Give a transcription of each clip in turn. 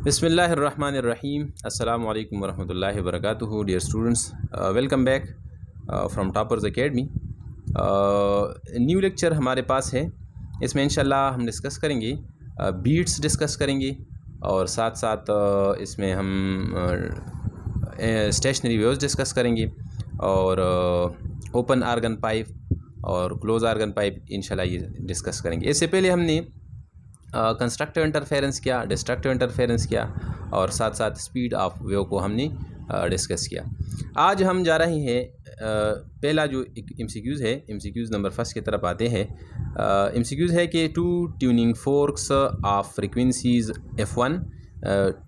बिस्मिल्लाहिर्रहमानिर्रहीम अस्सलामु अलैकुम वरहमतुल्लाहि वबरकातुहू। Dear students, welcome back from toppers academy. New lecture हमारे पास है। इसमें इंशाल्लाह हम डिस्कस करेंगे, बीट्स डिस्कस करेंगे और साथ साथ इसमें हम स्टेशनरी वेव्स डिस्कस करेंगे और ओपन आर्गन पाइप और क्लोज आर्गन पाइप इंशाल्लाह ये डिस्कस करेंगे। इससे पहले हमने कंस्ट्रक्टिव इंटरफेरेंस किया, डिस्ट्रक्टिव इंटरफेरेंस किया और साथ साथ स्पीड ऑफ वेव को हमने डिस्कस किया। आज हम जा रहे हैं पहला जो एमसीक्यूज़ है, एमसीक्यूज़ नंबर फर्स्ट की तरफ आते हैं। एमसीक्यूज़ है कि two tuning forks of frequencies F1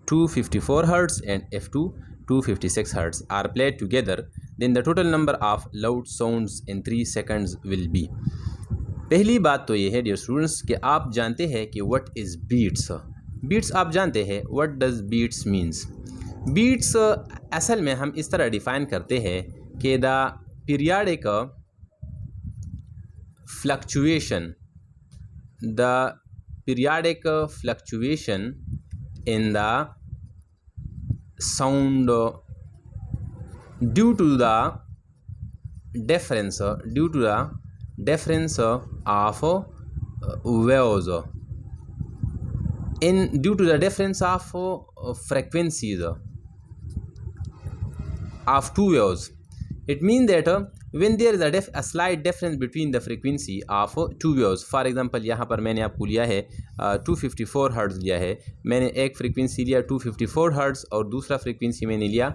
254 hertz and F2 256 hertz are played together, then the total number of loud sounds in 3 seconds will be. पहली बात तो ये है डियर स्टूडेंट्स कि आप जानते हैं कि व्हाट इज़ बीट्स। बीट्स आप जानते हैं, what does beats means. Beats असल में हम इस तरह डिफ़ाइन करते हैं कि the periodic fluctuation, the periodic fluctuation in the sound due to the difference of waves due to the difference of frequencies of two waves. It means that when there is a slight difference between the frequency of two waves. For example, यहाँ पर मैंने आपको लिया है 254 hertz लिया है। मैंने एक फ्रीक्वेंसी लिया 254 हर्ट्ज़ और दूसरा फ्रीक्वेंसी मैंने लिया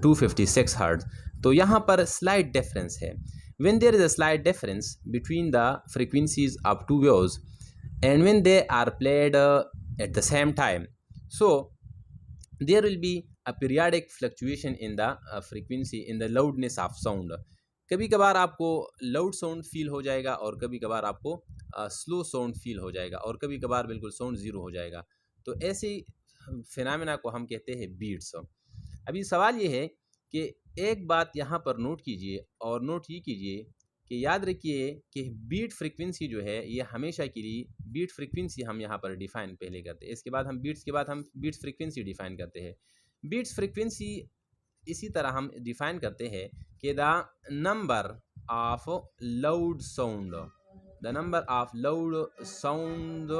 256 हर्ट्ज़। तो यहाँ पर स्लाइट डिफरेंस है। When there is a slight difference between the frequencies of two waves and when they are played at the same time, so there will be a periodic fluctuation in the frequency, in the loudness of sound. कभी कभार आपको loud sound feel हो जाएगा और कभी कभार आपको slow sound feel हो जाएगा और कभी कभार बिल्कुल साउंड ज़ीरो हो जाएगा। तो ऐसे फिनोमेना को हम कहते हैं बीट्स। अभी सवाल ये है कि एक बात यहाँ पर नोट कीजिए और नोट ये कीजिए कि याद रखिए कि बीट फ्रीक्वेंसी जो है ये हमेशा के लिए बीट फ्रीक्वेंसी हम यहाँ पर डिफ़ाइन पहले करते हैं। इसके बाद हम बीट्स के बाद हम बीट्स फ्रीक्वेंसी डिफ़ाइन करते हैं। बीट्स फ्रीक्वेंसी इसी तरह हम डिफ़ाइन करते हैं कि the number of loud sound, the number of loud sound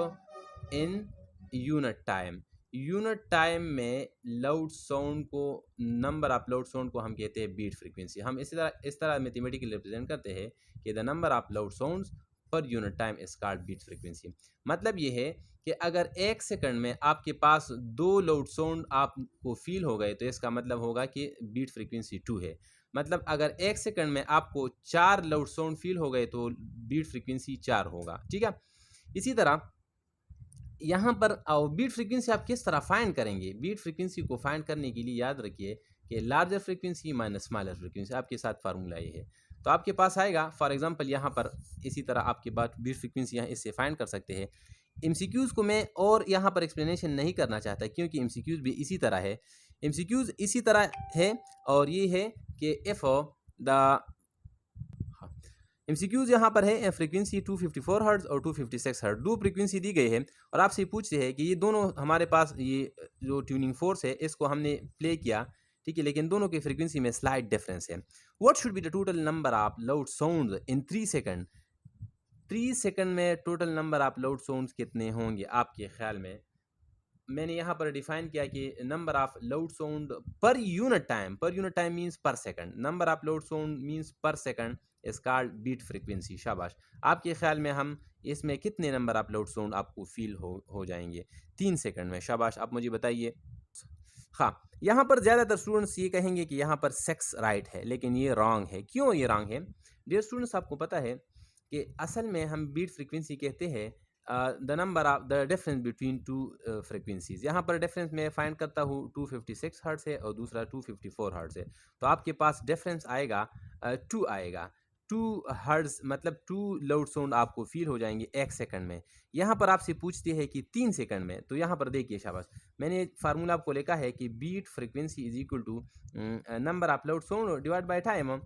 in unit time. Unit time में लाउड साउंड को, नंबर ऑफ लाउड साउंड को हम कहते हैं बीट फ्रीक्वेंसी। हम इस तरह मैथमेटिकली रिप्रेजेंट करते हैं कि the number of loud sounds per unit time is called beat frequency. मतलब ये है कि अगर एक सेकंड में आपके पास 2 लाउड साउंड आपको फील हो गए तो इसका मतलब होगा कि बीट फ्रीक्वेंसी 2 है। मतलब अगर एक सेकंड में आपको 4 लाउड साउंड फील हो गए तो बीट फ्रीक्वेंसी 4 होगा। ठीक है, इसी तरह यहाँ पर बीट फ्रीक्वेंसी आप किस तरह फाइंड करेंगे। बीट फ्रीक्वेंसी को फाइंड करने के लिए याद रखिए कि larger frequency minus smaller frequency, आपके साथ फार्मूला ये है। तो आपके पास आएगा, फॉर एग्जांपल यहाँ पर इसी तरह आपके पास बीट फ्रीक्वेंसी यहाँ इससे फाइंड कर सकते हैं। एमसीक्यूज़ को मैं और यहाँ पर एक्सप्लेनेशन नहीं करना चाहता क्योंकि एमसीक्यूज़ भी इसी तरह है। एमसीक्यूज़ इसी तरह है और ये है कि इफ़ द एमसीक्यूज़ यहाँ पर है फ्रीक्वेंसी 254 हर्ट्ज़ और 256 हर्ट्ज़, दो फ्रीक्वेंसी दी गई है और आपसे पूछते हैं कि ये दोनों हमारे पास ये जो ट्यूनिंग फोर्स है इसको हमने प्ले किया, ठीक है, लेकिन दोनों की फ्रीक्वेंसी में स्लाइट डिफरेंस है। What should be the total number of loud sounds in 3 second. 3 second में total number of loud sounds कितने होंगे आपके ख्याल में। मैंने यहाँ पर डिफाइन किया कि number of loud sound per unit time, per unit time means per second, number of loud sound means per second is called beat frequency. शाबाश, आपके ख्याल में हम इसमें कितने नंबर ऑफ लाउड साउंड आपको फील हो जाएंगे 3 सेकंड में। शाबाश, आप मुझे बताइए। हाँ, यहाँ पर ज़्यादातर स्टूडेंट्स ये कहेंगे कि यहाँ पर सेक्स राइट है, लेकिन ये रॉन्ग है। क्यों ये रॉन्ग है डियर स्टूडेंट्स? आपको पता है कि असल में हम बीट फ्रीक्वेंसी कहते हैं the number of the difference between two frequencies. यहाँ पर डिफरेंस मैं फाइंड करता हूँ 256 हर्ट्ज़ है और दूसरा 254 हर्ट्ज़ है, तो आपके पास डिफरेंस आएगा 2 आएगा। 2 हर्ट्ज़ मतलब 2 लाउड साउंड आपको फील हो जाएंगे एक सेकंड में। यहाँ पर आपसे पूछते हैं कि 3 सेकंड में, तो यहाँ पर देखिए शाबाश, मैंने फार्मूला आपको लिखा है कि beat frequency is equal to number of loud sound divide by time.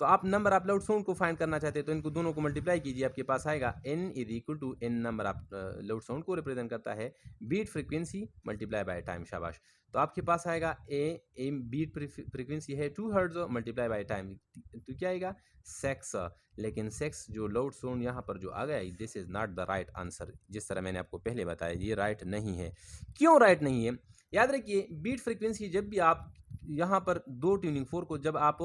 तो आप नंबर ऑफ लाउड साउंड को फाइंड करना चाहते हैं तो इनको दोनों को मल्टीप्लाई कीजिए, आपके पास आएगा n is equal to n number of loud sound को रिप्रेजेंट करता है beat frequency multiply by time. शाबाश। तो आपके पास आएगा ए बीट फ्रीक्वेंसी है 2 हर्ट्ज मल्टीप्लाई बाय टाइम, तो क्या आएगा सेक्स। लेकिन सेक्स जो लाउड साउंड यहाँ पर जो आ गया, this is not the right answer. जिस तरह मैंने आपको पहले बताया ये राइट नहीं है। क्यों राइट नहीं है? याद रखिए बीट फ्रीक्वेंसी जब भी आप यहाँ पर दो ट्यूनिंग फोर को जब आप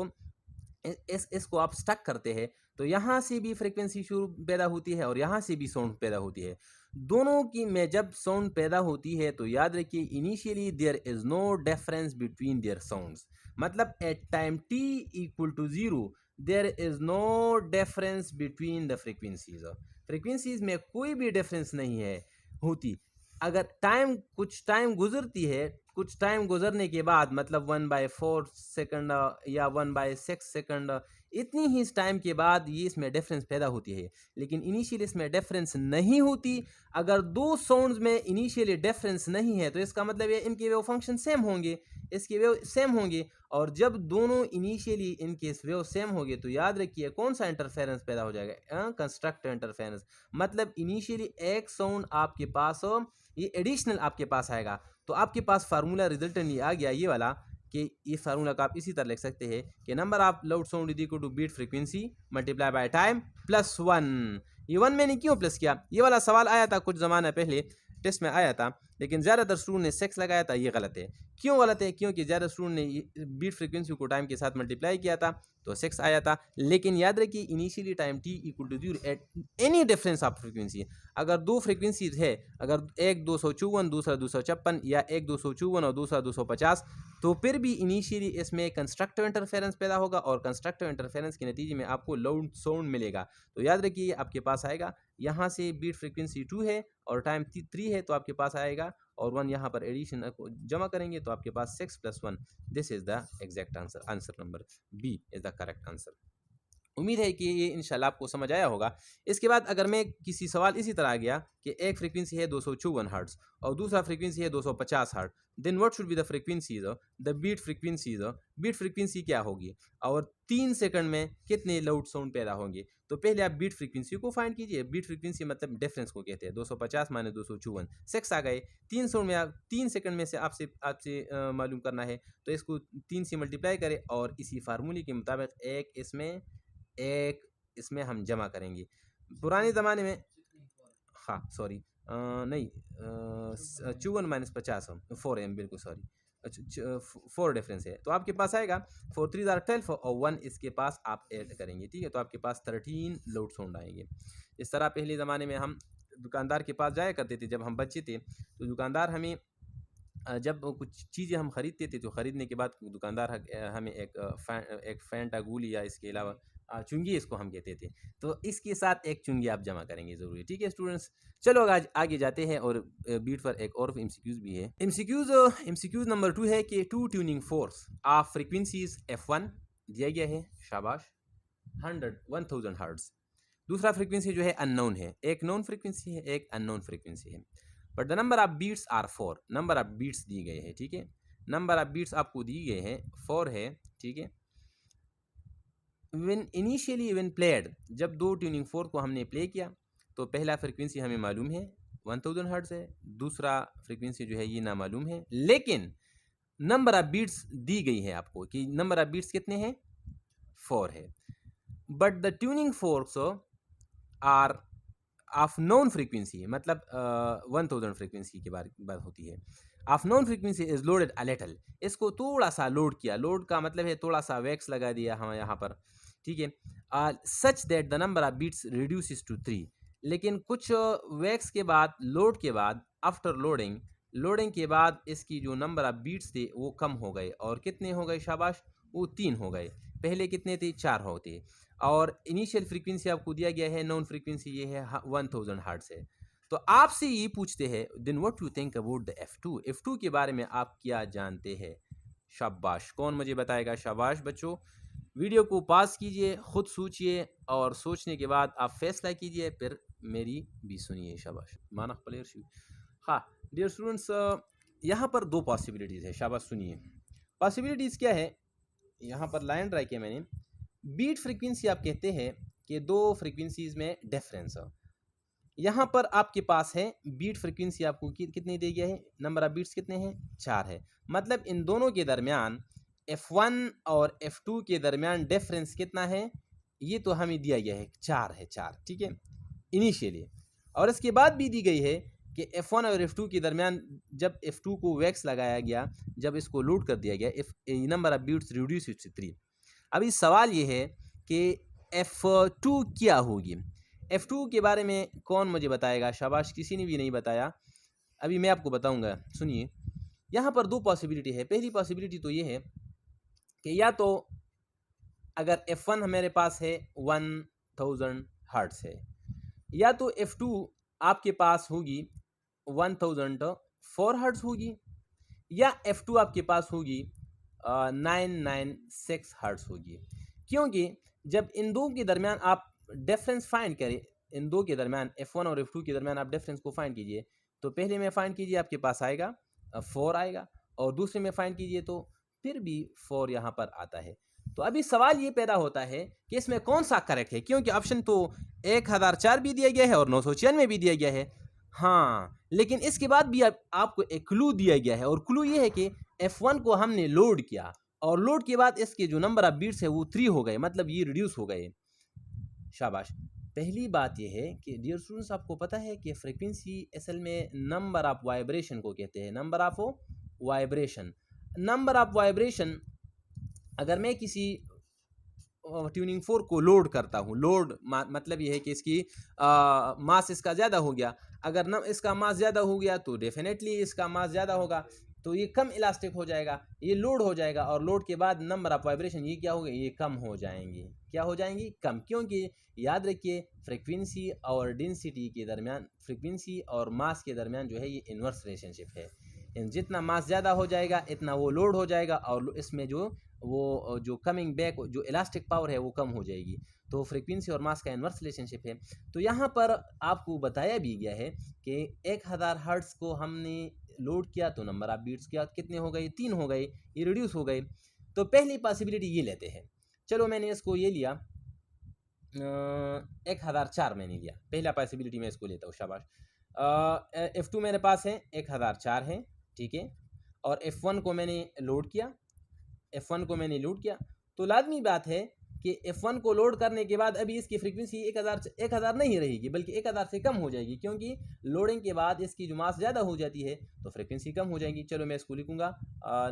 इसको आप स्टक करते हैं तो यहाँ से भी फ्रीक्वेंसी शुरू पैदा होती है और यहाँ से भी साउंड पैदा होती है। दोनों की में जब साउंड पैदा होती है तो याद रखिए initially there is no difference between their sounds, मतलब at time t equal to 0 there is no difference between the frequencies में कोई भी डिफरेंस नहीं है होती। अगर कुछ टाइम गुजरती है, कुछ टाइम गुजरने के बाद मतलब 1/4 सेकंड या 1/6 सेकंड, इतनी ही टाइम के बाद ये इसमें डिफरेंस पैदा होती है, लेकिन इनिशियली इसमें डिफरेंस नहीं होती। अगर दो साउंड्स में इनिशियली डिफरेंस नहीं है तो इसका मतलब ये इनके वेव फंक्शन सेम होंगे, इसके वेव सेम होंगे। और जब दोनों इनिशियली इनके वेव सेम होंगे तो याद रखिए कौन सा इंटरफेरेंस पैदा हो जाएगा, कंस्ट्रक्टिव इंटरफेरेंस। मतलब इनिशियली एक साउंड आपके पास ये एडिशनल आपके पास आएगा। तो आपके पास फार्मूला रिजल्टेंट ये आ गया ये वाला, कि ये फार्मूला का आप इसी तरह लिख सकते हैं कि number of loud sound is equal to beat frequency multiply by time plus 1। ये 1 मैंने क्यों प्लस किया? ये वाला सवाल आया था कुछ ज़माना पहले, टेस्ट में आया था, लेकिन ज़्यादातर स्टूडेंट ने सेक्स लगाया था। ये गलत है। क्यों गलत है? क्योंकि ज़्यादा स्टूडेंट ने बीट फ्रीक्वेंसी को टाइम के साथ मल्टीप्लाई किया था तो सेक्स आया था। लेकिन याद रखिए initially time t equal to 0 at any difference of frequency. अगर दो फ्रीक्वेंसीज है, अगर एक 254 दूसरा 256 या एक 254 और दूसरा 250, तो फिर भी इनिशियली इसमें कंस्ट्रक्टिव इंटरफेरेंस पैदा होगा और कंस्ट्रक्टिव इंटरफेरेंस के नतीजे में आपको लाउड साउंड मिलेगा। तो याद रखिए आपके पास आएगा, यहाँ से बीट फ्रीक्वेंसी 2 है और टाइम 3 है तो आपके पास आएगा, और 1 यहाँ पर एडिशन जमा करेंगे तो आपके पास 6 + 1। This is the exact answer. Answer number B is the correct answer. उम्मीद है कि ये इंशाल्लाह आपको समझ आया होगा। इसके बाद अगर मैं किसी सवाल इसी तरह आ गया कि एक फ्रीक्वेंसी है 254 हर्ट्ज और दूसरा फ्रीक्वेंसी है 250 hertz, then what should be the frequencies, the beat frequencies. Beat frequency क्या होगी और 3 सेकंड में कितने लाउड साउंड पैदा होंगे? तो पहले आप बीट फ्रीक्वेंसी को फाइंड कीजिए। बीट फ्रीक्वेंसी मतलब डिफरेंस को कहते हैं। 250 माइनस 254 6 आ गए। 3 साउंड में 3 सेकंड में से आपसे मालूम करना है तो इसको 3 से मल्टीप्लाई करें और इसी फार्मूले के मुताबिक एक इसमें हम जमा करेंगे। पुराने ज़माने में हाँ सॉरी नहीं 54 माइनस 50 4 एम, बिल्कुल सॉरी, 4 डिफरेंस है। तो आपके पास आएगा 4 3 12 और 1 इसके पास आप ऐड करेंगे, ठीक है। तो आपके पास 13 लाउड साउंड आएंगे। इस तरह पहले ज़माने में हम दुकानदार के पास जाया करते थे जब हम बच्चे थे, तो दुकानदार हमें जब कुछ चीज़ें हम ख़रीदते थे तो ख़रीदने के बाद दुकानदार हमें एक फैंटा गोली या इसके अलावा चुंगी इसको हम कहते थे, तो इसके साथ एक चुंगी आप जमा करेंगे ज़रूरी, ठीक है स्टूडेंट्स। चलो आज आगे जाते हैं और बीट पर एक और एमसीक्यूज़ भी है। एमसीक्यूज़ नंबर 2 है कि 2 tuning force of frequencies F1 दिया गया है, शाबाश, 1000 हर्ट्ज़। दूसरा फ्रीक्वेंसी जो है अननोन है, एक नोन फ्रीक्वेंसी है, एक अननोन फ्रीक्वेंसी है। But the number of beats are 4, number of beats दिए गए हैं, ठीक है। नंबर ऑफ बीट्स आपको दिए गए हैं 4 है, ठीक है। when प्लेड, जब दो ट्यूनिंग फोर को हमने प्ले किया तो पहला फ्रीक्वेंसी हमें मालूम है 1000 हर्ट्ज़ है, दूसरा फ्रीक्वेंसी जो है ये ना मालूम है, लेकिन नंबर ऑफ बीट्स दी गई है आपको कि नंबर ऑफ बीट्स कितने हैं, 4 है। But the tuning forks are of known frequency, मतलब 1000 फ्रीक्वेंसी की बात होती है। Of known frequency is loaded a little, इसको थोड़ा सा लोड किया, लोड का मतलब है थोड़ा सा वैक्स लगा दिया हम यहाँ पर, ठीक है। Such that the number of beats reduces to 3, लेकिन कुछ वैक्स के बाद, लोड के बाद, आफ्टर लोडिंग के बाद इसकी जो नंबर ऑफ बीट्स थे वो कम हो गए, और कितने हो गए, शाबाश, वो 3 हो गए। पहले कितने थे, 4 होते। और इनिशियल फ्रीक्वेंसी आपको दिया गया है, नॉन फ्रीक्वेंसी ये है 1000 हर्ट्ज़ है। तो आपसे ये पूछते हैं then what you think about the F2 के बारे में आप क्या जानते हैं? शाबाश, कौन मुझे बताएगा? शाबाश बच्चों, वीडियो को पास कीजिए, खुद सोचिए और सोचने के बाद आप फैसला कीजिए, फिर मेरी भी सुनिए। शाबाश, माना प्लेयर शू। हाँ डियर स्टूडेंट्स, यहाँ पर 2 पॉसिबिलिटीज़ है, शाबाश सुनिए। पॉसिबिलिटीज़ क्या है, यहाँ पर लाइन ड्रा किया मैंने। बीट फ्रीक्वेंसी आप कहते हैं कि दो फ्रीक्वेंसीज में डिफरेंस हो। यहाँ पर आपके पास है बीट फ्रीक्वेंसी आपको कितनी दी गया है, नंबर ऑफ बीट्स कितने हैं, 4 है। मतलब इन दोनों के दरमियान F1 और F2 के दरमियान डिफरेंस कितना है, ये तो हमें दिया गया है 4 है, 4, ठीक है इनिशियली। और इसके बाद भी दी गई है कि F1 और F2 के दरमियान जब F2 को वैक्स लगाया गया, जब इसको लोड कर दिया गया, number of beats reduce to 3। अभी सवाल ये है कि F2 क्या होगी। F2 के बारे में कौन मुझे बताएगा, शाबाश, किसी ने भी नहीं बताया। अभी मैं आपको बताऊंगा, सुनिए। यहाँ पर दो पॉसिबिलिटी है। पहली पॉसिबिलिटी तो ये है कि या तो अगर F1 हमारे पास है 1000 हर्ट्स है, या तो F2 आपके पास होगी 1004 हर्ट्स होगी, या F2 आपके पास होगी 996 हर्ट्स होगी। क्योंकि जब इन दो के दरमियान आप डिफरेंस फाइंड करें, इन दो के दरमियान F1 और F2 के दरमियान आप डिफरेंस को फाइंड कीजिए, तो पहले में फाइंड कीजिए आपके पास आएगा 4 आएगा, और दूसरे में फाइंड कीजिए तो फिर भी 4 यहाँ पर आता है। तो अभी सवाल ये पैदा होता है कि इसमें कौन सा करेक्ट है, क्योंकि ऑप्शन तो 1004 भी दिया गया है और 996 भी दिया गया है। हाँ, लेकिन इसके बाद भी आपको एक क्लू दिया गया है, और क्लू ये है कि F1 को हमने लोड किया, और लोड के बाद इसके जो नंबर ऑफ बीट्स है वो 3 हो गए, मतलब ये रिड्यूस हो गए। शाबाश। पहली बात यह है कि डियर स्टूडेंट्स, आपको पता है कि फ्रीक्वेंसी असल में नंबर ऑफ वाइब्रेशन को कहते हैं, number of vibration. Number of vibration, अगर मैं किसी ट्यूनिंग फोर्क को लोड करता हूँ, लोड मतलब ये है कि इसकी मास इसका ज़्यादा हो गया, अगर न इसका मास ज़्यादा हो गया तो डेफिनेटली इसका मास ज़्यादा होगा, तो ये कम इलास्टिक हो जाएगा, ये लोड हो जाएगा, और लोड के बाद नंबर ऑफ वाइब्रेशन ये क्या हो गए, ये कम हो जाएंगी। क्या हो जाएंगी, कम। क्योंकि याद रखिए फ्रीक्वेंसी और डेंसिटी के दरमियान, फ्रीक्वेंसी और मास के दरमियान जो है ये इन्वर्स रिलेशनशिप है। जितना मास ज़्यादा हो जाएगा इतना वो लोड हो जाएगा, और इसमें जो कमिंग बैक जो इलास्टिक पावर है वो कम हो जाएगी। तो फ्रीक्वेंसी और मास का इन्वर्स रिलेशनशिप है। तो यहाँ पर आपको बताया भी गया है कि 1000 हर्ट्ज को हमने लोड किया तो नंबर ऑफ बीट्स क्या कितने हो गए, 3 हो गए, ये रिड्यूस हो गए। तो पहली पॉसिबिलिटी ये लेते हैं। चलो मैंने इसको ये लिया 1004 मैंने लिया, पहला पॉसिबिलिटी मैं इसको लेता हूँ, शाबाश। F2 मेरे पास है 1004 है, ठीक है, और F1 को मैंने लोड किया, F1 को मैंने लोड किया, तो लाजमी बात है कि F1 को लोड करने के बाद अभी इसकी फ्रीक्वेंसी 1000 नहीं रहेगी, बल्कि 1000 से कम हो जाएगी, क्योंकि लोडिंग के बाद इसकी जो मास ज़्यादा हो जाती है तो फ्रीक्वेंसी कम हो जाएगी। चलो मैं इसको लिखूंगा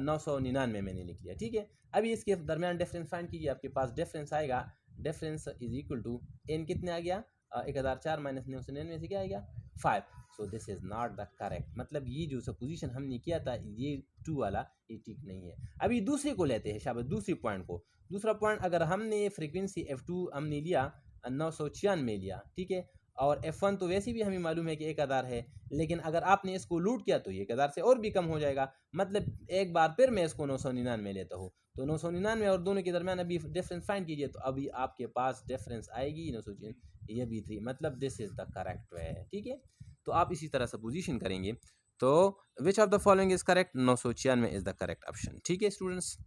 999 मैंने लिख लिया, ठीक है। अभी इसके दरमियान डिफरेंस फाइंड कीजिए, आपके पास डिफरेंस आएगा, difference is equal to n कितने आ गया, 1004 माइनस 999 से क्या आ गया, 5। So this is not the correct, मतलब ये जो सपोजिशन हमने किया था ये 2 वाला ये ठीक नहीं है। अभी दूसरे को लेते हैं, शाबाश, दूसरी पॉइंट को। दूसरा पॉइंट, अगर हमने फ्रीक्वेंसी F2 हमने लिया 996 लिया, ठीक है, और F1 तो वैसे भी हमें मालूम है कि 1000 है, लेकिन अगर आपने इसको लूट किया तो ये 1000 से और भी कम हो जाएगा। मतलब एक बार फिर मैं इसको 999 लेता हूँ, तो 999 और दोनों के दरमियान अभी डिफरेंस फाइंड कीजिए, तो अभी आपके पास डिफरेंस आएगी 996, ये भी 3, मतलब this is the correct way, ठीक है। तो आप इसी तरह से पोजीशन करेंगे, तो which of the following is correct, 996 is the correct option, ठीक है स्टूडेंट्स।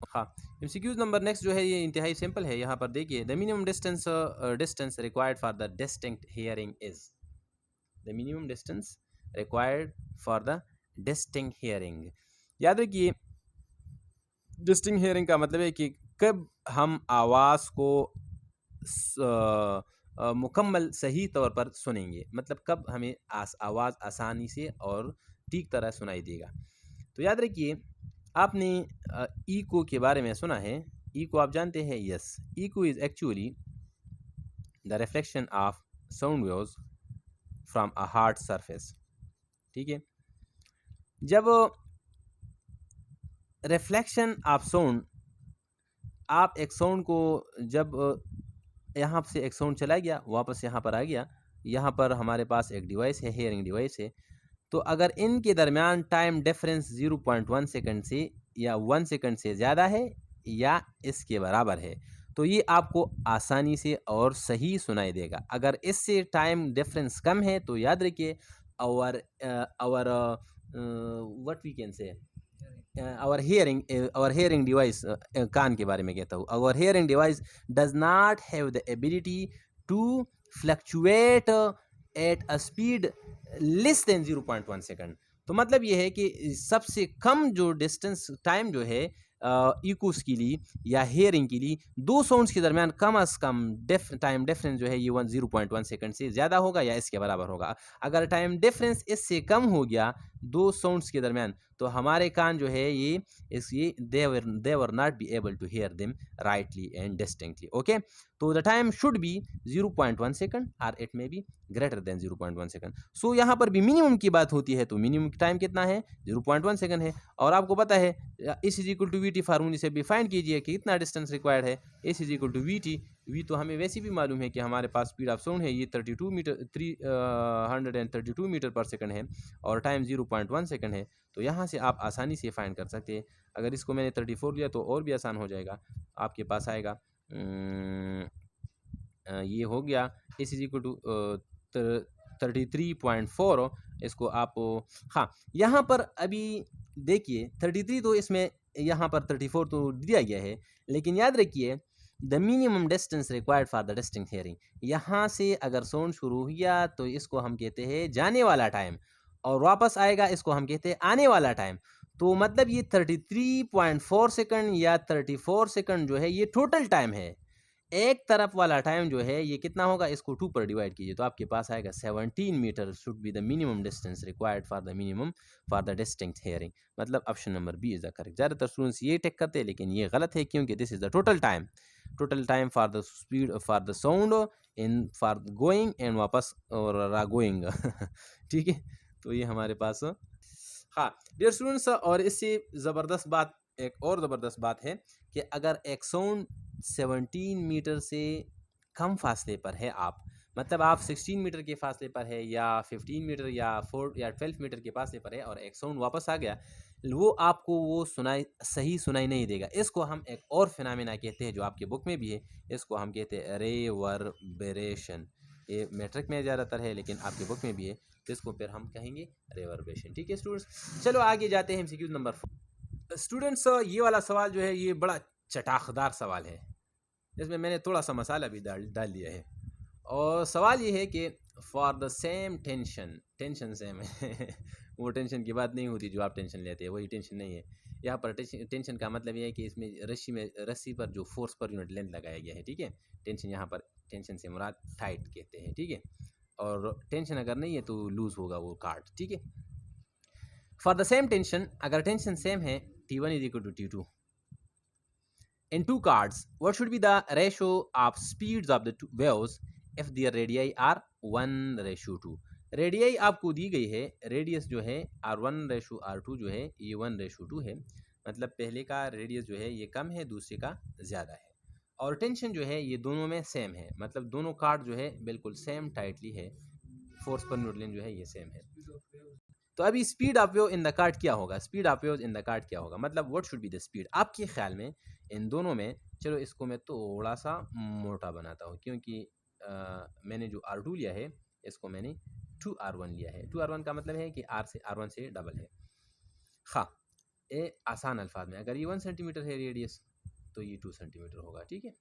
हाँ, एमसीक्यूज नंबर नेक्स्ट जो है ये इंतहाई सिंपल है। यहाँ पर देखिए, the minimum distance required for the distinct hearing is, the minimum distance required for the distinct hearing. याद रखिए डिस्टिंक्ट हियरिंग का मतलब है कि कब हम आवाज़ को मुकम्मल सही तौर पर सुनेंगे, मतलब कब हमें आवाज़ आसानी से और ठीक तरह सुनाई देगा। तो याद रखिए, आपने इको के बारे में सुना है, इको आप जानते हैं, yes, echo is actually the reflection of sound waves from a hard surface, ठीक है। जब रिफ्लेक्शन ऑफ साउंड, आप एक साउंड को जब यहाँ से एक साउंड चला गया वापस यहाँ पर आ गया, यहाँ पर हमारे पास एक डिवाइस है, हेयरिंग डिवाइस है, तो अगर इनके दरमियान टाइम डिफरेंस 0.1 सेकंड से या 1 सेकंड से ज़्यादा है या इसके बराबर है, तो ये आपको आसानी से और सही सुनाई देगा। अगर इससे टाइम डिफरेंस कम है तो याद रखिए our what we can say our hearing device, कान के बारे में कहता हूँ, our hearing device does not have the ability to fluctuate at a speed less than 0.1 second. तो मतलब ये है कि सबसे कम जो डिस्टेंस टाइम जो है इकोस के लिए या हेयरिंग के लिए, दो साउंड्स के दरमियान कम अज़ कम टाइम डिफरेंस जो है ये 0.1 सेकंड से ज़्यादा होगा या इसके बराबर होगा। अगर टाइम डिफरेंस इससे कम हो गया दो साउंड्स के दरमियान, तो हमारे कान जो है ये they were not be able to hear them rightly and distinctly. Okay, तो the time should be 0.1 second और it may be greater than 0.1 second. So यहाँ पर भी मिनिमम की बात होती है, तो मिनिमम टाइम कितना है 0.1 सेकंड है। और आपको पता है S is equal to v t फार्मूले से भी फाइंड कीजिए कि कितना डिस्टेंस रिक्वायर्ड है। S is equal to v t, v तो हमें वैसे भी मालूम है कि हमारे पास स्पीड ऑफ साउंड है ये 332 मीटर पर सेकंड है और टाइम 0.1 सेकंड है। तो यहाँ से आप आसानी से फाइंड कर सकते हैं। अगर इसको मैंने 34 लिया तो और भी आसान हो जाएगा। आपके पास आएगा ये हो गया एस इज इक्वल टू 33.4। इसको आप, हाँ यहाँ पर अभी देखिए 33 तो इसमें यहाँ पर 34 तो दिया गया है, लेकिन याद रखिए the minimum distance required for the distinct hearing, यहाँ से अगर साउंड शुरू हुआ तो इसको हम कहते हैं जाने वाला टाइम और वापस आएगा इसको हम कहते हैं आने वाला टाइम। तो मतलब ये 33.4 सेकंड या 34 सेकंड जो है ये टोटल टाइम है। एक तरफ वाला टाइम जो है ये कितना होगा, इसको 2 पर डिवाइड कीजिए तो आपके पास आएगा 17 metre should be the minimum distance required for the distinct hearing. मतलब option number B is the correct. ज़्यादातर स्टूडेंट्स ये टेक करते हैं लेकिन ये गलत है, क्योंकि this is the total time for the speed for the sound in for going and वापस और गोइंग ठीक है, तो ये हमारे पास, हाँ डियर स्टूडेंट्स, और इससे ज़बरदस्त बात, एक और ज़बरदस्त बात है कि अगर एक साउंड 17 मीटर से कम फासले पर है, आप मतलब आप 16 मीटर के फासले पर है या 15 मीटर या 4 या 12 मीटर के फासले पर है और एक साउंड वापस आ गया, वो आपको वो सही सुनाई नहीं देगा। इसको हम एक और फिनोमेना कहते हैं जो आपके बुक में भी है, इसको हम कहते हैं रेवर्बरेशन। ये मैट्रिक में ज़्यादातर है लेकिन आपके बुक में भी है, तो इसको फिर हम कहेंगे रेवर्बरेशन। ठीक है स्टूडेंट्स, चलो आगे जाते हैं एमसीक्यू नंबर 4। स्टूडेंट्स ये वाला सवाल जो है ये बड़ा चटाखदार सवाल है, इसमें मैंने थोड़ा सा मसाला भी डाल दिया है। और सवाल ये है कि for the same tension same है वो टेंशन की बात नहीं होती जो आप टेंशन लेते हैं, वही टेंशन नहीं है यहाँ पर। टेंशन का मतलब ये है कि इसमें रस्सी पर जो फोर्स पर यूनिट लेंथ लगाया गया है। ठीक है, टेंशन यहाँ पर, टेंशन से मुराद टाइट कहते हैं। ठीक है, और टेंशन अगर नहीं है तो लूज होगा वो कार्ड। ठीक है, फॉर द सेम टेंशन, अगर टेंशन सेम है T1 is equal to T2 in two cards, what should be the ratio of speeds of the two waves if their radii are 1:2? Radii आपको दी गई है, radius जो है R1:R2 जो है ये 1:2 है। मतलब पहले का रेडियस जो है ये कम है, दूसरे का ज़्यादा है, और टेंशन जो है ये दोनों में सेम है। मतलब दोनों कार्ड जो है बिल्कुल सेम टाइटली है, फोर्स पर न्यूटन जो है ये सेम है। तो अभी speed of wave in the card क्या होगा, speed of wave in the card क्या होगा, मतलब what should be the speed आपके ख्याल में इन दोनों में। चलो इसको मैं थोड़ा सा मोटा बनाता हूँ, क्योंकि मैंने जो R2 लिया है इसको मैंने 2R1 लिया है। 2R1 का मतलब है कि R1 से डबल है। हाँ, ये आसान अल्फाज में, अगर ये 1 सेंटीमीटर है रेडियस तो ये 2 सेंटीमीटर होगा। ठीक है,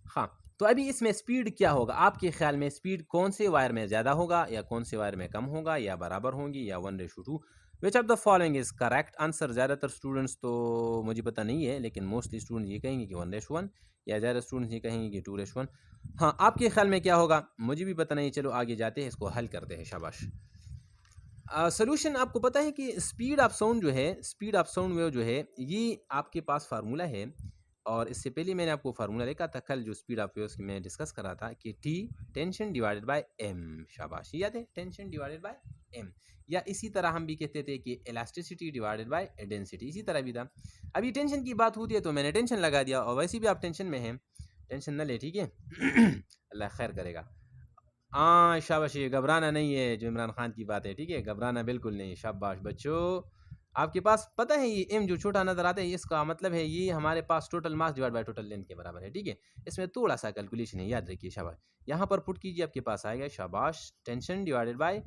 हाँ तो अभी इसमें स्पीड क्या होगा आपके ख्याल में, स्पीड कौन से वायर में ज़्यादा होगा या कौन से वायर में कम होगा, या बराबर होंगी या 1:2? Which of the following is correct answer? ज़्यादातर स्टूडेंट्स तो मुझे पता नहीं है, लेकिन मोस्टली स्टूडेंट्स ये कहेंगे कि 1:1 या ज़्यादा स्टूडेंट्स ये कहेंगे कि 2:1। हाँ, आपके ख्याल में क्या होगा, मुझे भी पता नहीं। चलो आगे जाते हैं, इसको हल करते हैं। शाबाश। सोल्यूशन आपको पता है कि स्पीड ऑफ साउंड जो है, स्पीड ऑफ साउंड वेव जो है ये आपके पास फार्मूला है, और इससे पहले मैंने आपको फार्मूला देखा था कल जो स्पीड ऑफ वेव्स की मैं डिस्कस कर रहा था कि T tension divided by M। शाबाश, याद है, टेंशन डिवाइडेड बाय M। या इसी तरह हम भी कहते थे कि इलास्टिसिटी डिवाइडेड बाय डेंसिटी, इसी तरह भी था। अभी टेंशन की बात होती है तो मैंने टेंशन लगा दिया, और वैसे भी आप टेंशन में हैं, टेंशन न ले। ठीक है अल्लाह खैर करेगा। हाँ शाबाश, ये घबराना नहीं है जो इमरान खान की बात है। ठीक है, घबराना बिल्कुल नहीं। शाबाश बच्चों, आपके पास पता है ये M जो छोटा नज़र आता है इसका मतलब है ये हमारे पास total mass divide by total length के बराबर है। ठीक है, इसमें थोड़ा सा कैलकुलेशन है, याद रखिए। शाबाश, यहाँ पर पुट कीजिए, आपके पास आएगा शाबाश tension divided by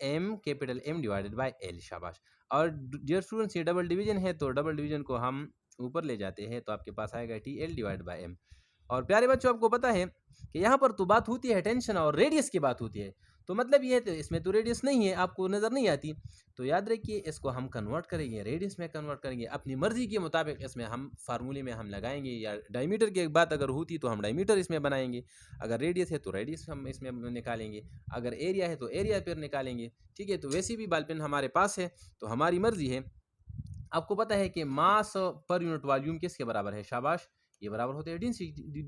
M capital M divided by L। शाबाश। और डियर स्टूडेंट्स ये डबल डिवीजन है तो डबल डिवीजन को हम ऊपर ले जाते हैं तो आपके पास आएगा TL डिवाइड बाय M। और प्यारे बच्चों आपको पता है कि यहाँ पर तो बात होती है टेंशन और रेडियस की बात होती है, तो मतलब ये है तो इसमें तो रेडियस नहीं है, आपको नज़र नहीं आती। तो याद रखिए इसको हम कन्वर्ट करेंगे, रेडियस में कन्वर्ट करेंगे अपनी मर्जी के मुताबिक। इसमें हम फार्मूले में हम लगाएंगे, या डायमीटर की बात अगर होती तो हम डायमीटर इसमें बनाएंगे, अगर रेडियस है तो रेडियस हम इसमें निकालेंगे, अगर एरिया है तो एरिया फिर निकालेंगे। ठीक है, तो वैसे भी बॉल पेन हमारे पास है तो हमारी मर्जी है। आपको पता है कि मास पर यूनिट वॉल्यूम किसके बराबर है? शाबाश, ये बराबर होते हैं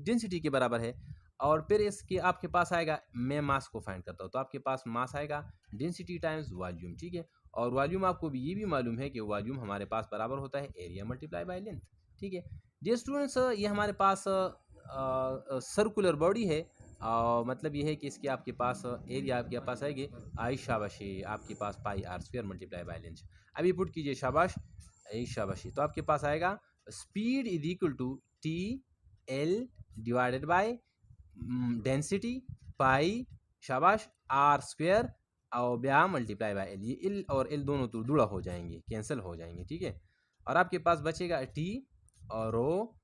डेंसिटी के बराबर है। और फिर इसके आपके पास आएगा, मैं मास को फाइंड करता हूँ तो आपके पास मास आएगा डेंसिटी टाइम्स वॉल्यूम। ठीक है, और वॉल्यूम आपको भी ये भी मालूम है कि वॉल्यूम हमारे पास बराबर होता है एरिया मल्टीप्लाई बाय लेंथ। ठीक है डियर स्टूडेंट्स, ये हमारे पास सर्कुलर बॉडी है, मतलब ये है कि इसके आपके पास एरिया आपके पास आएगी आई शाबाशी आपके पास pi r square multiply by length. अभी पुट कीजिए शाबाश, आई शाबाशी, तो आपके पास आएगा speed is equal to TL divided by density pi शाबाश आर स्क्वायर और ब्या मल्टीप्लाई बाय L। ये L और L दोनों तो जुड़ा हो जाएंगे, कैंसिल हो जाएंगे। ठीक है, और आपके पास बचेगा T और रो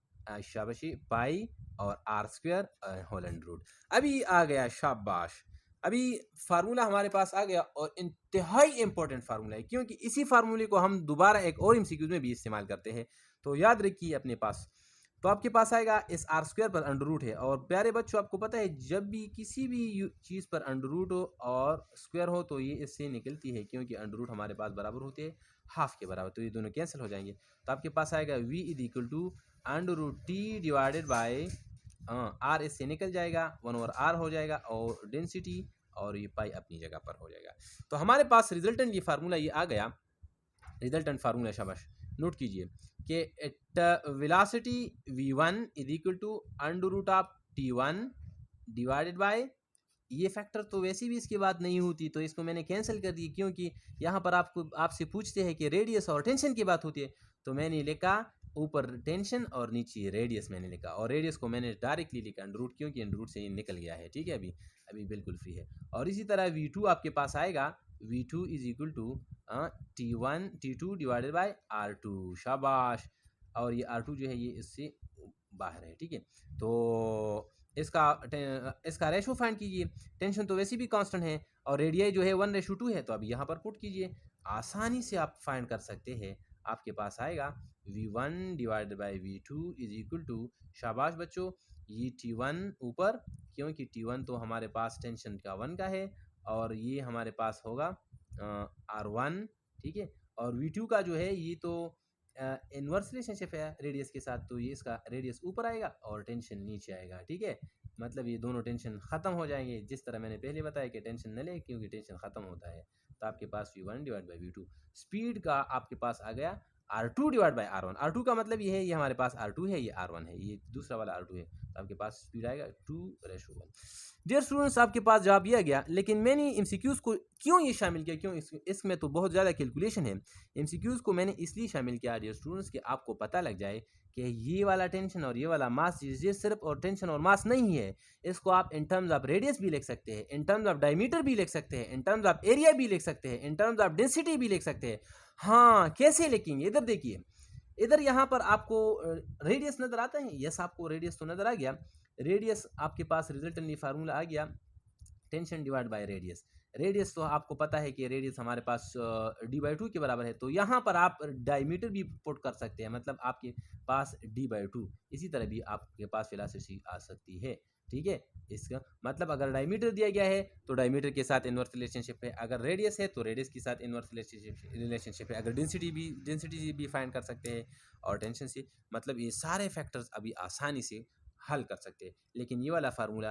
शाबाशी पाई और r square whole under root. अभी आ गया शाबाश, अभी फार्मूला हमारे पास आ गया और इंतहाई इंपॉर्टेंट फार्मूला है, क्योंकि इसी फार्मूले को हम दोबारा एक और MCQ में भी इस्तेमाल करते हैं। तो याद रखिए अपने पास, तो आपके पास आएगा इस आर स्क्वायर पर अंडर रूट है। और प्यारे बच्चों आपको पता है जब भी किसी भी चीज़ पर अंडर रूट हो और स्क्वायर हो तो ये इससे निकलती है, क्योंकि अंडर रूट हमारे पास बराबर होते हैं हाफ के बराबर, तो ये दोनों कैंसिल हो जाएंगे। तो आपके पास आएगा V is equal to under root T divided by R, इससे निकल जाएगा 1/r हो जाएगा, और डेंसिटी और ये पाई अपनी जगह पर हो जाएगा। तो हमारे पास रिजल्टेंट ये फार्मूला ये आ गया, रिजल्टेंट फार्मूला शाबाश नोट कीजिए कि velocity v1 is equal to under root of T1 divided by, ये फैक्टर तो वैसे भी इसकी बात नहीं होती तो इसको मैंने कैंसिल कर दी, क्योंकि यहाँ पर आपसे पूछते हैं कि रेडियस और टेंशन की बात होती है, तो मैंने लिखा ऊपर टेंशन और नीचे रेडियस मैंने लिखा, और रेडियस को मैंने डायरेक्टली लिखा अंडर रूट, क्योंकि अंडर रूट से ये निकल गया है। ठीक है, अभी बिल्कुल फ्री है। और इसी तरह V2 आपके पास आएगा, V2 is equal to T2 divided by R2 शाबाश, और ये R2 जो है ये इससे बाहर है। ठीक है, तो इसका रेशो फाइंड कीजिए, टेंशन तो वैसे भी कांस्टेंट है और रेडियाई जो है 1:2 है, तो अभी यहाँ पर पुट कीजिए, आसानी से आप फाइंड कर सकते हैं। आपके पास आएगा V1 divided by V2 is equal to, शाबाश बच्चों, ये T1 ऊपर, क्योंकि T1 तो हमारे पास टेंशन का 1 का है, और ये हमारे पास होगा R1। ठीक है, और V2 का जो है ये तो इनवर्स रिलेशनशिप है रेडियस के साथ, तो ये इसका रेडियस ऊपर आएगा और टेंशन नीचे आएगा। ठीक है, मतलब ये दोनों टेंशन ख़त्म हो जाएंगे, जिस तरह मैंने पहले बताया कि टेंशन न ले क्योंकि टेंशन ख़त्म होता है। तो आपके पास V1 divide by V2, speed का आपके पास आ गया R2 divide by R1। R2 का मतलब ये है, ये हमारे पास R2 है, ये R1 है, ये दूसरा वाला R2 है, तो आपके पास स्पीड आएगा 2:1। डियर स्टूडेंट्स आपके पास जवाब ये आ गया, लेकिन मैंने MCQs को क्यों ये शामिल किया, क्यों इसमें तो बहुत ज़्यादा कैलकुलेशन है। MCQs को मैंने इसलिए शामिल किया डियर स्टूडेंट्स कि आपको पता लग जाए कि ये वाला टेंशन और ये वाला मास, ये सिर्फ और टेंशन और मास नहीं है, इसको आप इन टर्म्स ऑफ रेडियस भी लिख सकते हैं, इन टर्म्स ऑफ डायमीटर भी लिख सकते हैं, इन टर्म्स ऑफ एरिया भी लिख सकते हैं, इन टर्म्स ऑफ डेंसिटी भी लिख सकते हैं। हाँ, कैसे लिखेंगे? इधर देखिए, इधर यहाँ पर आपको रेडियस नज़र आता है, यस आपको रेडियस तो नज़र आ गया, रेडियस आपके पास रिजल्टेंट फार्मूला आ गया, tension divide by radius. Radius तो आपको पता है कि रेडियस हमारे पास D/2 के बराबर है, तो यहाँ पर आप डायमीटर भी पुट कर सकते हैं, मतलब आपके पास D/2, इसी तरह भी आपके पास वेलोसिटी आ सकती है। ठीक है, इसका मतलब अगर डायमीटर दिया गया है तो डायमीटर के साथ इनवर्स रिलेशनशिप है, अगर रेडियस है तो रेडियस के साथ इनवर्स रिलेशनशिप है, अगर डेंसिटी भी फाइंड कर सकते हैं, और टेंशन से, मतलब ये सारे फैक्टर्स अभी आसानी से हल कर सकते हैं। लेकिन ये वाला फार्मूला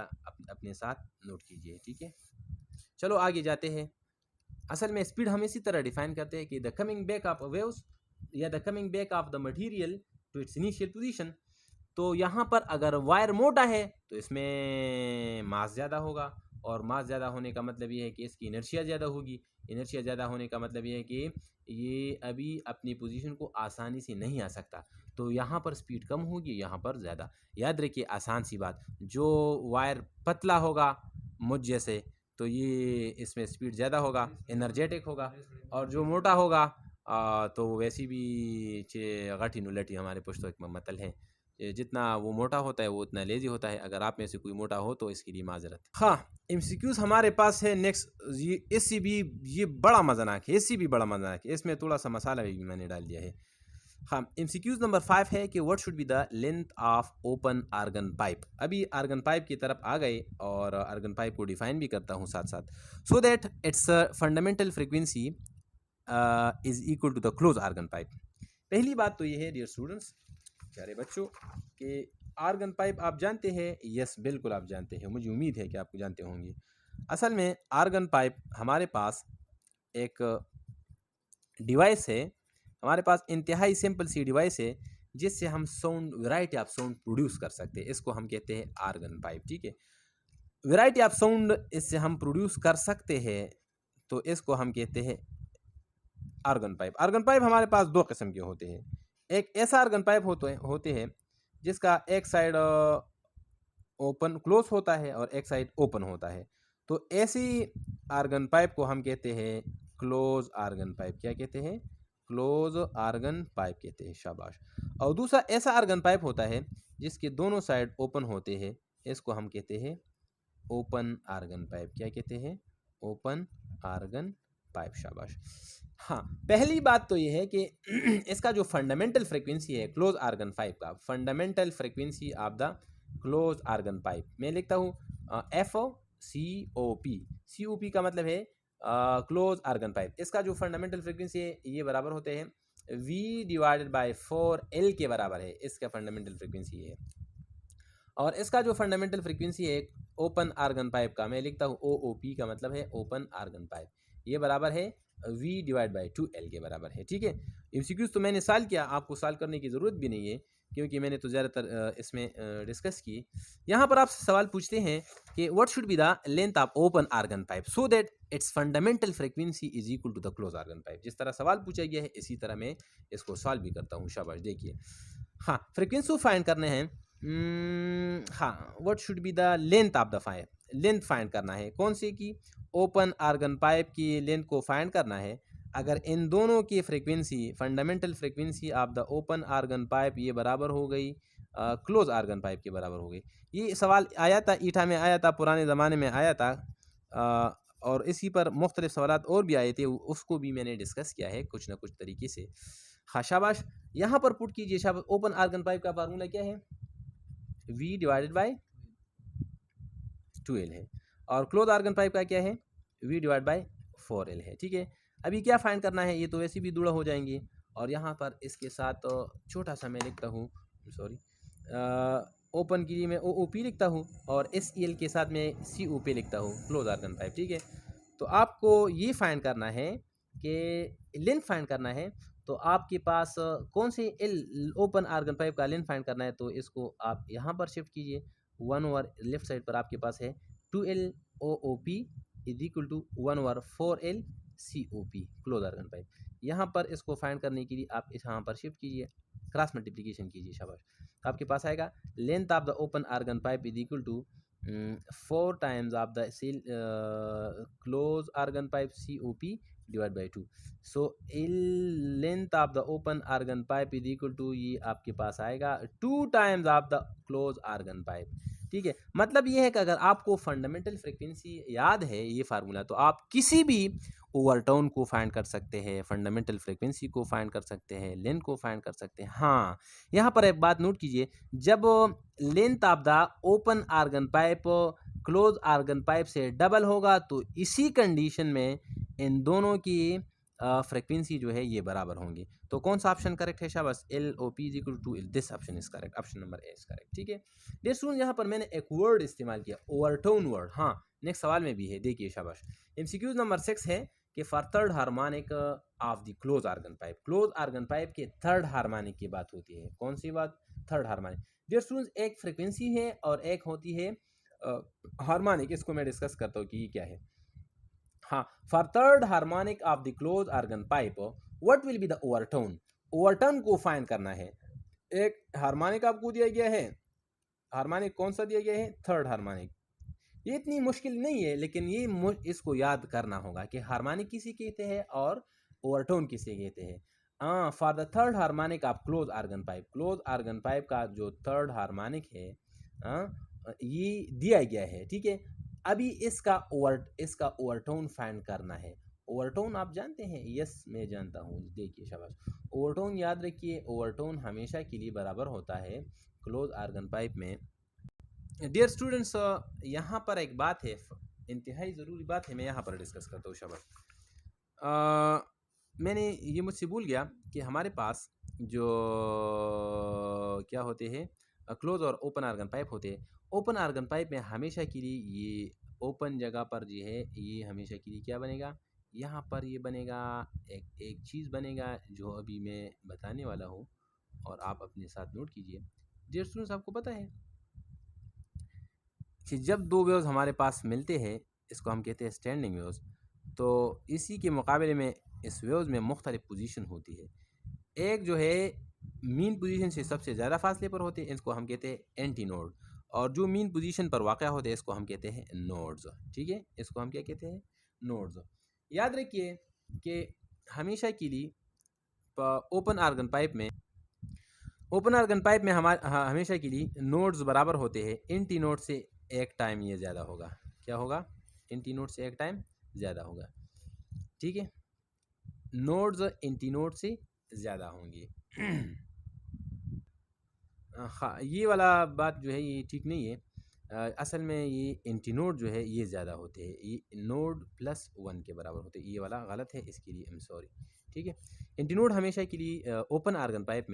अपने साथ नोट कीजिए। ठीक है, चलो आगे जाते हैं। असल में स्पीड हम इसी तरह डिफाइन करते हैं कि the coming back of waves या the coming back of the material to its initial position. तो यहाँ पर अगर वायर मोटा है तो इसमें मास ज़्यादा होगा, और मास ज़्यादा होने का मतलब ये है कि इसकी इनर्शिया ज़्यादा होगी, इनर्शिया ज़्यादा होने का मतलब ये है कि ये अभी अपनी पोजीशन को आसानी से नहीं आ सकता, तो यहाँ पर स्पीड कम होगी, यहाँ पर ज़्यादा। याद रखिए आसान सी बात, जो वायर पतला होगा मुझ जैसे, तो ये इसमें स्पीड ज़्यादा होगा, एनर्जेटिक होगा। और जो मोटा होगा तो वैसी भी गठी नुलटी हमारे पुश्तो एक मतल है, जितना वो मोटा होता है वो उतना लेजी होता है। अगर आप में से कोई मोटा हो तो इसके लिए माजरत। हाँ, एमसीक्यूज हमारे पास है नेक्स्ट। ये इससे भी ये बड़ा मजाक है, इससे भी बड़ा मजाक है, इसमें थोड़ा सा मसाला भी मैंने डाल दिया है। हाँ, एमसीक्यूज नंबर 5 है कि what should be the length of open organ pipe. अभी आर्गन पाइप की तरफ आ गए और आर्गन पाइप को डिफाइन भी करता हूँ साथ साथ। So that its fundamental frequency is equal to the close organ pipe. पहली बात तो ये है डियर स्टूडेंट्स, प्यारे बच्चों, कि आर्गन पाइप आप जानते हैं। यस, बिल्कुल आप जानते हैं, मुझे उम्मीद है कि आप जानते होंगे। असल में आर्गन पाइप हमारे पास एक डिवाइस है, हमारे पास इंतहाई सिंपल सी डिवाइस है जिससे हम sound, variety of sound produce कर सकते हैं। इसको हम कहते हैं आर्गन पाइप। ठीक है, वैरायटी ऑफ साउंड इससे हम प्रोड्यूस कर सकते हैं, तो इसको हम कहते हैं आर्गन पाइप। आर्गन पाइप हमारे पास दो किस्म के होते हैं। एक ऐसा आर्गन पाइप होते हैं जिसका एक साइड ओपन क्लोज होता है और एक साइड ओपन होता है। तो ऐसी आर्गन पाइप को हम कहते हैं क्लोज आर्गन पाइप। क्या कहते हैं? क्लोज आर्गन पाइप कहते हैं। शाबाश। और दूसरा ऐसा आर्गन पाइप होता है जिसके दोनों साइड ओपन होते हैं, इसको हम कहते हैं ओपन आर्गन पाइप। क्या कहते हैं? Open organ pipe. शाबाश। हाँ, पहली बात तो ये है कि इसका जो फंडामेंटल फ्रीक्वेंसी है क्लोज आर्गन पाइप का, fundamental frequency of the close organ pipe, मैं लिखता हूँ FCOP। COP का मतलब है क्लोज आर्गन पाइप। इसका जो फंडामेंटल फ्रीक्वेंसी है ये बराबर होते हैं V/4L के बराबर है, इसका फंडामेंटल फ्रीक्वेंसी है। और इसका जो फंडामेंटल फ्रीक्वेंसी है ओपन आर्गन पाइप का, मैं लिखता हूँ OOP का मतलब है ओपन आर्गन पाइप, ये बराबर है V/2L के बराबर है। ठीक है, एमसीक्यूज तो मैंने सॉल्व किया, आपको सॉल्व करने की ज़रूरत भी नहीं है क्योंकि मैंने तो ज़्यादातर इसमें डिस्कस की। यहाँ पर आपसे सवाल पूछते हैं कि what should be the length of open organ pipe so that its fundamental frequency is equal to the close organ pipe. जिस तरह सवाल पूछा गया है इसी तरह मैं इसको सॉल्व भी करता हूँ। शाबाश। देखिए, हाँ, फ्रीक्वेंसी फाइंड करने हैं। हाँ, what should be the length of the pipe, length find करना है कौन सी की? ओपन आर्गन पाइप की लेंथ को फाइंड करना है। अगर इन दोनों की frequency, fundamental frequency of the open organ pipe ये बराबर हो गई क्लोज आर्गन पाइप के बराबर हो गई। ये सवाल आया था, ईटा में आया था, पुराने ज़माने में आया था, और इसी पर मुख्तलिफ सवालात और भी आए थे, उसको भी मैंने डिस्कस किया है कुछ ना कुछ तरीके से। हाँ, शाबाश। यहाँ पर पुट कीजिए। शाबाश। ओपन आर्गन पाइप का फार्मूला क्या है? V/2L है। और क्लोज आर्गन पाइप का क्या है? V/4L है। ठीक है, अभी क्या फाइंड करना है? ये तो वैसे भी दूड़ा हो जाएंगे। और यहाँ पर इसके साथ छोटा सा मैं लिखता हूँ, सॉरी, ओपन के लिए मैं OOP लिखता हूँ और SEL के साथ मैं COP लिखता हूँ, क्लोज आर्गन पाइप। ठीक है, तो आपको ये फाइंड करना है कि लेंथ फाइंड करना है। तो आपके पास कौन से ओपन आर्गन पाइप का लेंथ फाइंड करना है, तो इसको आप यहाँ पर शिफ्ट कीजिए। 1/, लेफ्ट साइड पर आपके पास है 2L OOP is equal to 1/4L COP, close organ pipe. यहाँ पर इसको फाइंड करने के लिए आप इस यहाँ पर शिफ्ट कीजिए, क्रॉस मल्टीप्लिकेशन कीजिए। शाबाश। तो आपके पास आएगा length of the open organ pipe is equal to 4 times of the close organ pipe COP / 2। So length of the open organ pipe is equal to, ये आपके पास आएगा 2 times of the close organ pipe. ठीक है, मतलब ये है कि अगर आपको फंडामेंटल फ्रीक्वेंसी याद है ये फार्मूला, तो आप किसी भी ओवरटोन को फाइंड कर सकते हैं, फंडामेंटल फ्रीक्वेंसी को फाइंड कर सकते हैं, लेंथ को फाइंड कर सकते हैं। हाँ, यहाँ पर एक बात नोट कीजिए, जब length of the open organ pipe close organ pipe से डबल होगा तो इसी कंडीशन में इन दोनों की फ्रीक्वेंसी जो है ये बराबर होंगी। तो कौन सा ऑप्शन करेक्ट है? शाबाश। LOP is equal to L, this option is correct, option number A is correct. ठीक है, डियर स्टूडेंट, यहाँ पर मैंने एक वर्ड इस्तेमाल किया, ओवरटोन वर्ड। हाँ, नेक्स्ट सवाल में भी है, देखिए। शाबाश। MCQ नंबर 6 है कि for third harmonic of the close organ pipe, close organ pipe के थर्ड हार्मोनिक की बात होती है। कौन सी बात? Third harmonic. डियर स्टूडेंट्स, एक फ्रीक्वेंसी है और एक होती है हार्मोनिक। इसको मैं डिस्कस करता हूँ कि ये क्या है। हाँ, for third harmonic of the close organ pipe what will be the overtone. Overtone को फाइंड करना है। एक हार्मोनिक आपको दिया गया है, हार्मोनिक कौन सा दिया गया है? Third harmonic. ये इतनी मुश्किल नहीं है, लेकिन ये इसको याद करना होगा कि हार्मोनिक किसे कहते हैं और ओवरटोन किसे कहते हैं। फॉर द थर्ड हार्मोनिक आप क्लोज आर्गन पाइप का जो थर्ड हार्मोनिक है ये दिया गया है, ठीक है। अभी इसका ओवरटोन फाइंड करना है। ओवरटोन आप जानते हैं? यस मैं जानता हूँ, देखिए शाबाश। ओवरटोन याद रखिए, ओवरटोन हमेशा के लिए बराबर होता है क्लोज आर्गन पाइप में। डियर स्टूडेंट्स, यहाँ पर एक बात है, इंतहाई ज़रूरी बात है, मैं यहाँ पर डिस्कस करता हूँ शाबाश। मैंने ये मुझसे भूल गया कि हमारे पास जो क्या होते हैं क्लोज और ओपन आर्गन पाइप होते हैं। ओपन आर्गन पाइप में हमेशा के लिए ये ओपन जगह पर जो है ये हमेशा के लिए क्या बनेगा, यहाँ पर ये बनेगा एक चीज़ बनेगा जो अभी मैं बताने वाला हूँ, और आप अपने साथ नोट कीजिए। डियर स्टूडेंट्स, आपको पता है कि जब दो वेव्स हमारे पास मिलते हैं, इसको हम कहते हैं स्टैंडिंग वेव्स, तो इसी के मुकाबले में इस वेव्स में मुख्तलिफ पोजीशन होती है। एक जो है मीन पोजीशन से सबसे ज़्यादा फासले पर होते हैं, इसको हम कहते हैं एंटी नोड, और जो मीन पोजीशन पर वाक़या होते हैं इसको हम कहते हैं नोड्स, ठीक है। इसको हम क्या कहते हैं? नोड्स। याद रखिए कि हमेशा के लिए ओपन आर्गन पाइप में हमेशा के लिए नोड्स बराबर होते हैं एंटी नोड से एक टाइम ये ज़्यादा होगा। क्या होगा? एंटी नोड से एक टाइम ज़्यादा होगा, ठीक है। नोड्स एंटी नोड से ज़्यादा होंगे। हाँ, ये वाला बात जो है ये ठीक नहीं है। असल में ये एंटी नोड जो है ये ज़्यादा होते हैं, ये नोड +1 के बराबर होते हैं। ये वाला गलत है, इसके लिए आई एम सॉरी, ठीक है। एंटी नोड हमेशा के लिए ओपन आर्गन पाइप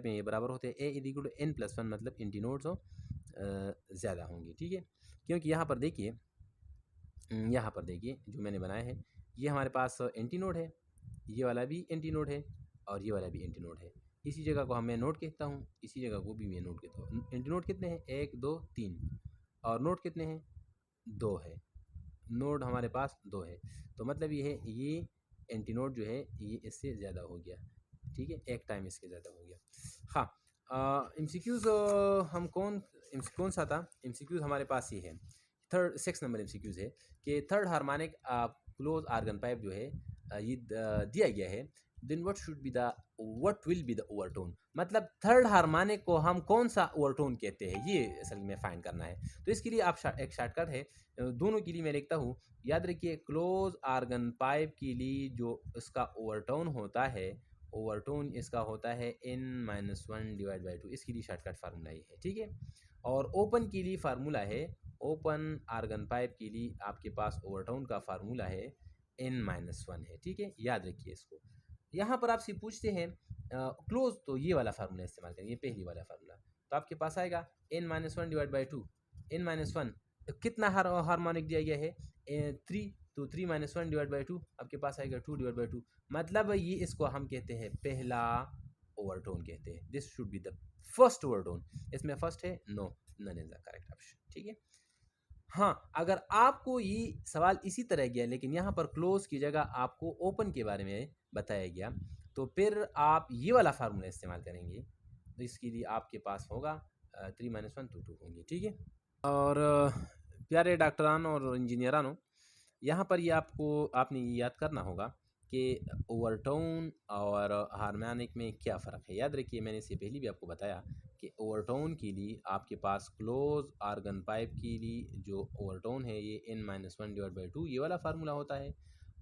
में ये बराबर होते हैं A=n+1, मतलब एंटी नोड्स ज़्यादा होंगे, ठीक है। क्योंकि यहाँ पर देखिए जो मैंने बनाया है ये हमारे पास एंटी नोड है, ये वाला भी एंटी नोड है, और ये वाला भी एंटी नोड है। इसी जगह को मैं नोड कहता हूँ, इसी जगह को भी मैं नोड कहता हूँ। एंटी नोड कितने हैं? 1 2 3, और नोड कितने हैं? 2 है। नोड हमारे पास 2 है, तो मतलब ये है ये एंटी नोड जो है ये इससे ज़्यादा हो गया, ठीक है, एक टाइम इसके ज़्यादा हो गया। हाँ, एमसीक्यूज़ हम कौन सा था? एमसीक्यूज़ हमारे पास ये है, 6 नंबर एमसीक्यूज़ है कि third harmonic close organ pipe जो है ये दिया गया है, then what will be the overtone, मतलब थर्ड हार्मोनिक को हम कौन सा ओवरटोन कहते हैं, ये असल में फाइंड करना है। तो इसके लिए आप एक शॉर्टकट है, दोनों के लिए मैं लिखता हूँ। याद रखिए, क्लोज आर्गन पाइप के लिए जो इसका ओवरटोन होता है, ओवरटोन इसका होता है n-1/2, इसके लिए शॉर्टकट फार्मूला ये है, ठीक है। और ओपन के लिए फार्मूला है, ओपन आर्गन पाइप के लिए आपके पास ओवरटोन का फार्मूला है n-1 है, ठीक है। याद रखिए इसको। यहाँ पर आपसे पूछते हैं क्लोज, तो ये वाला फार्मूला इस्तेमाल करेंगे, पहली वाला फार्मूला। तो आपके पास आएगा n-1/2, n-1 कितना हार्मोनिक दिया गया है? 3, तो 3-1/2 आपके पास आएगा 2/2, मतलब ये इसको हम कहते हैं पहला ओवरटोन कहते हैं। This should be the first overtone. इसमें फर्स्ट है? No, none is the correct option, ठीक है। हाँ, अगर आपको ये सवाल इसी तरह गया लेकिन यहाँ पर क्लोज की जगह आपको ओपन के बारे में बताया गया, तो फिर आप ये वाला फार्मूला इस्तेमाल करेंगे, तो इसके लिए आपके पास होगा 3-1 तो 2 होंगे, ठीक है। और प्यारे डॉक्टरान और इंजीनियरानों, यहाँ पर ये आपने ये याद करना होगा कि ओवरटोन और हार्मोनिक में क्या फ़र्क है। याद रखिए, मैंने इससे पहले भी आपको बताया कि ओवरटोन के लिए आपके पास क्लोज आर्गन पाइप के लिए जो ओवरटोन है ये n-1/2 ये वाला फार्मूला होता है,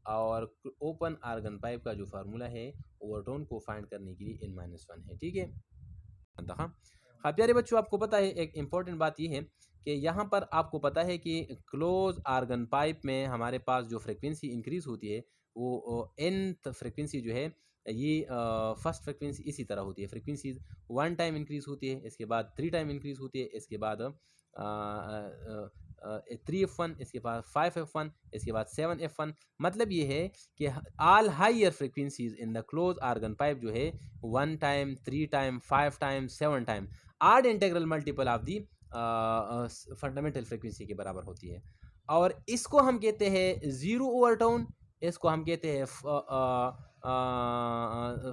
और ओपन आर्गन पाइप का जो फार्मूला है ओवरटोन को फाइंड करने के लिए n-1 है, ठीक है। हाँ प्यारे बच्चों, आपको पता है एक इम्पॉर्टेंट बात ये है कि यहाँ पर आपको पता है कि क्लोज आर्गन पाइप में हमारे पास जो फ्रिक्वेंसी इंक्रीज़ होती है वो nth फ्रिक्वेंसी जो है ये फर्स्ट फ्रिक्वेंसी इसी तरह होती है। फ्रिक्वेंसी 1 टाइम इंक्रीज़ होती है, इसके बाद 3 टाइम इंक्रीज़ होती है, इसके बाद 3f1, इसके बाद 5f1, इसके बाद 7f1। मतलब ये है कि all higher frequencies in the close organ pipe जो है 1 time, 3 time, 5 time, 7 time odd integral multiple of the fundamental frequency के बराबर होती है। और इसको हम कहते हैं ज़ीरो ओवरटोन, इसको हम कहते हैं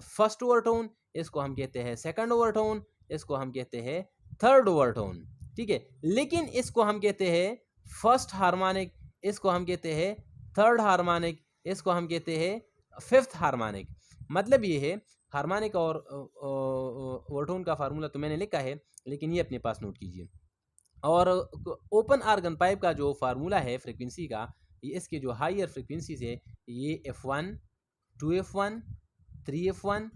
फर्स्ट ओवरटोन, इसको हम कहते हैं सेकंड ओवरटोन, इसको हम कहते हैं थर्ड ओवरटोन, ठीक है। लेकिन इसको हम कहते हैं फर्स्ट हार्मोनिक, इसको हम कहते हैं थर्ड हार्मोनिक, इसको हम कहते हैं फिफ्थ हार्मोनिक। मतलब ये है हार्मोनिक और ओवरटोन का फार्मूला तो मैंने लिखा है, लेकिन ये अपने पास नोट कीजिए। और ओपन आर्गन पाइप का जो फार्मूला है फ्रिक्वेंसी का, ये इसके जो हायर फ्रिक्वेंसीज है ये F1, 2F1, 3F1,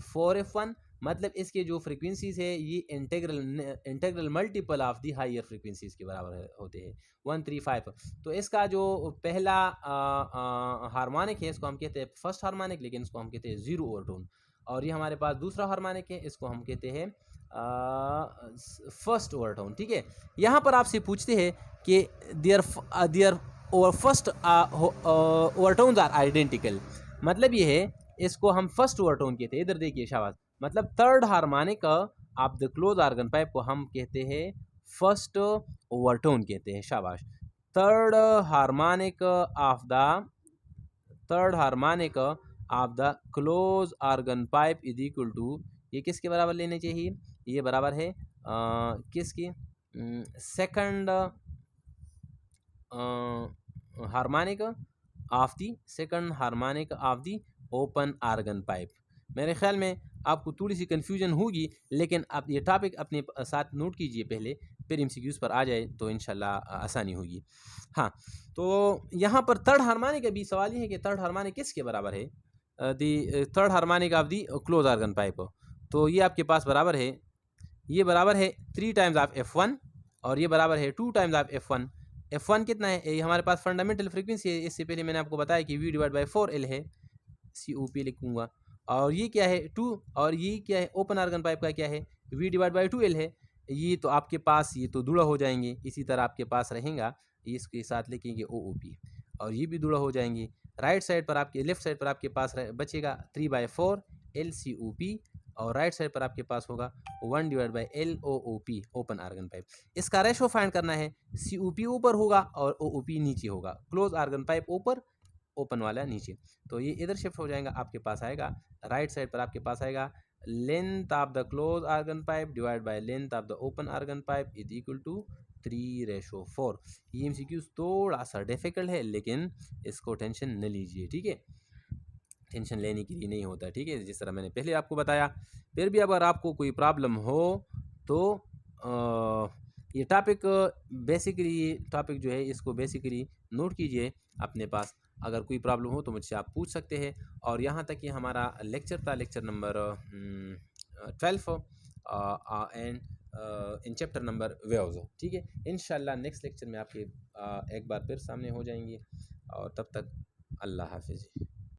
4F1, मतलब इसके जो फ्रिक्वेंसीज है ये integral multiple of the higher frequencies के बराबर होते हैं 135। तो इसका जो पहला हार्मोनिक है इसको हम कहते हैं फर्स्ट हार्मोनिक, लेकिन इसको हम कहते हैं जीरो ओवरटोन। और ये हमारे पास दूसरा हार्मोनिक है, इसको हम कहते हैं फर्स्ट ओवरटोन। ठीक है। यहाँ पर आपसे पूछते हैं कि their first overtones are identical, मतलब ये है इसको हम फर्स्ट ओवरटोन कहते हैं। इधर देखिए शाबाश, मतलब third harmonic of the close organ pipe को हम कहते हैं फर्स्ट ओवरटोन कहते हैं। शाबाश। Third harmonic of the close organ pipe is equal to, ये किसके बराबर लेने चाहिए, ये बराबर है किसकी, second harmonic of the second harmonic of the open organ pipe. मेरे ख्याल में आपको थोड़ी सी कन्फ्यूजन होगी, लेकिन आप ये टॉपिक अपने साथ नोट कीजिए पहले, फिर एमसीक्यूज़ पर आ जाए तो इंशाल्लाह आसानी होगी। हाँ, तो यहाँ पर थर्ड हार्मोनिक का भी सवाल ये है कि थर्ड हार्मोनिक किसके बराबर है, the third harmonic of the close organ pipe. तो ये आपके पास बराबर है, ये बराबर है 3 टाइम्स ऑफ F1 और ये बराबर है 2 टाइम्स ऑफ F1। F1 कितना है, ये हमारे पास फंडामेंटल फ्रीक्वेंसी है। इससे पहले मैंने आपको बताया कि V/4L है, COP लिखूँगा। और ये क्या है 2, और ये क्या है ओपन आर्गन पाइप का क्या है V/2L है। ये तो आपके पास ये तो जुड़ा हो जाएंगे, इसी तरह आपके पास रहेगा, इसके साथ लिखेंगे OOP और ये भी जुड़ा हो जाएंगे। राइट साइड पर आपके लेफ्ट साइड पर आपके पास बचेगा 3/4 LCOP और राइट साइड पर आपके पास होगा 1/LOOP ओपन आर्गन पाइप। इसका रेशो फाइंड करना है, COP ऊपर होगा और OOP नीचे होगा, क्लोज आर्गन पाइप ऊपर, ओपन वाला नीचे। तो ये इधर शिफ्ट हो जाएगा, आपके पास आएगा राइट साइड पर आपके पास आएगा length of the close organ pipe divide by length of the open organ pipe is equal to 3/4। ये एमसीक्यू थोड़ा सा डिफिकल्ट है, लेकिन इसको टेंशन न लीजिए। ठीक है, टेंशन लेने के लिए नहीं होता। ठीक है, जिस तरह मैंने पहले आपको बताया। फिर भी अगर आपको कोई प्रॉब्लम हो तो ये टॉपिक टॉपिक जो है इसको बेसिकली नोट कीजिए अपने पास। अगर कोई प्रॉब्लम हो तो मुझसे आप पूछ सकते हैं। और यहाँ तक कि हमारा लेक्चर था, lecture number 12 and in chapter number waves. ठीक है, इंशाल्लाह नेक्स्ट लेक्चर में आपके एक बार फिर सामने हो जाएंगे। और तब तक अल्लाह हाफिज़।